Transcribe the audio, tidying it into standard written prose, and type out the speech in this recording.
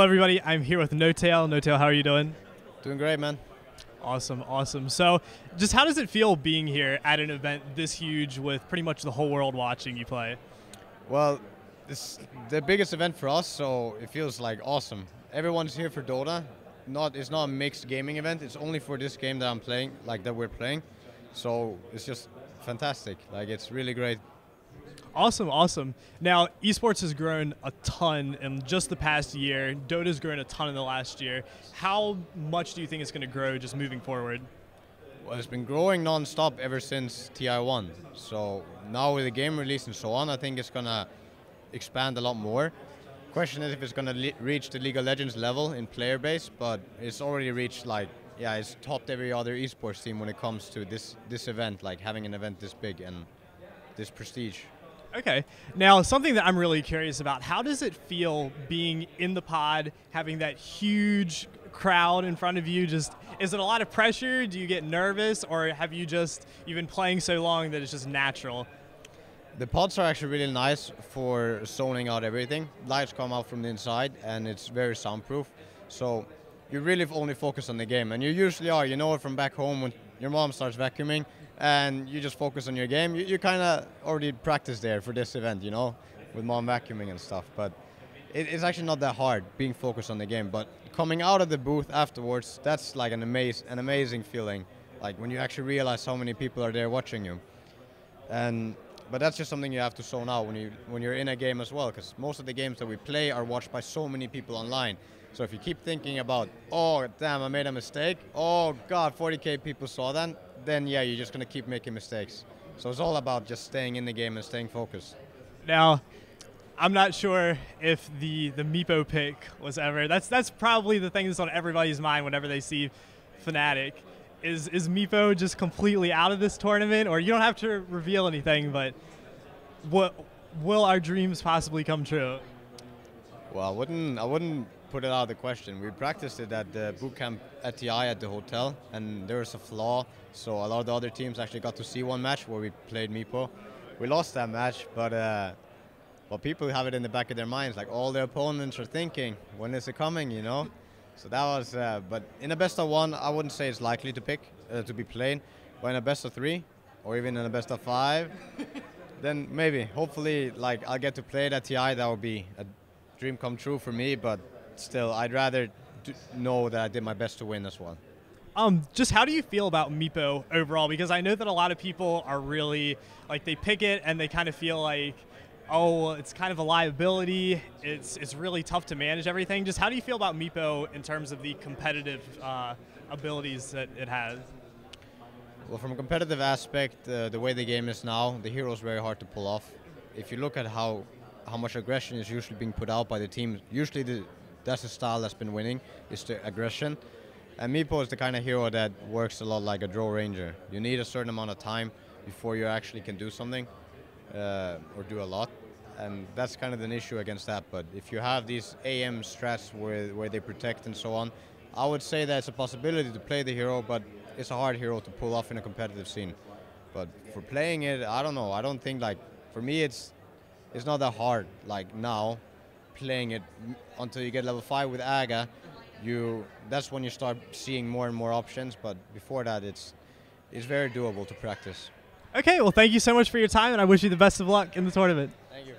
Hello, everybody. I'm here with N0tail. N0tail, how are you doing? Doing great, man. Awesome, awesome. So, just how does it feel being here at an event this huge with pretty much the whole world watching you play? Well, it's the biggest event for us, so it feels like awesome. Everyone's here for Dota. It's not a mixed gaming event. It's only for this game that I'm playing, like that we're playing. So it's just fantastic. Like, it's really great. Awesome, awesome. Now, esports has grown a ton in just the past year. Dota's grown a ton in the last year. How much do you think it's going to grow just moving forward? Well, it's been growing non-stop ever since TI1. So now with the game release and so on, I think it's going to expand a lot more. Question is if it's going to reach the League of Legends level in player base, but it's already reached, like, yeah, it's topped every other esports team when it comes to this event, like having an event this big and this prestige. Okay. Now, something that I'm really curious about, how does it feel being in the pod, having that huge crowd in front of you? Just, is it a lot of pressure? Do you get nervous, or have you just, you've been playing so long that it's just natural? The pods are actually really nice for zoning out everything. Lights come out from the inside and it's very soundproof. So you really only focus on the game, and you usually are. You know it from back home when your mom starts vacuuming and you just focus on your game. You kind of already practice there for this event, you know, with mom vacuuming and stuff. But it's actually not that hard being focused on the game. But coming out of the booth afterwards, that's like an amazing feeling. Like when you actually realize how many people are there watching you. But that's just something you have to zone out when you're in a game as well, because most of the games that we play are watched by so many people online. So if you keep thinking about, oh, damn, I made a mistake. Oh, God, 40K people saw that. Then, yeah, you're just going to keep making mistakes. So it's all about just staying in the game and staying focused. Now, I'm not sure if the Meepo pick was ever, that's probably the thing that's on everybody's mind whenever they see Fnatic. Is Meepo just completely out of this tournament? Or you don't have to reveal anything, but will our dreams possibly come true? Well, I wouldn't put it out of the question. We practiced it at the boot camp at TI at the hotel, and there was a flaw, so a lot of the other teams actually got to see one match where we played Meepo. We lost that match, but well, people have it in the back of their minds, like all their opponents are thinking, when is it coming, you know? So that was, but in a best of one, I wouldn't say it's likely to be played, but in a best of 3, or even in a best of 5, then maybe, hopefully, like I'll get to play it at TI. That would be a dream come true for me, but still, I'd rather know that I did my best to win as well. Just how do you feel about Meepo overall? Because I know that a lot of people are really, like, they pick it and they kind of feel like, oh, it's kind of a liability. It's really tough to manage everything. Just how do you feel about Meepo in terms of the competitive abilities that it has? Well, from a competitive aspect, the way the game is now, the hero is very hard to pull off. If you look at how much aggression is usually being put out by the team, usually that's the style that's been winning, is the aggression. And Meepo is the kind of hero that works a lot like a draw ranger. You need a certain amount of time before you actually can do something, or do a lot. And that's kind of an issue against that. But if you have these AM strats where they protect and so on, I would say that it's a possibility to play the hero, but it's a hard hero to pull off in a competitive scene. But for playing it, I don't know. I don't think, like, for me it's not that hard. Like now, playing it until you get level 5 with Aga, that's when you start seeing more and more options. But before that, it's very doable to practice. Okay, well, thank you so much for your time, and I wish you the best of luck in the tournament. Thank you.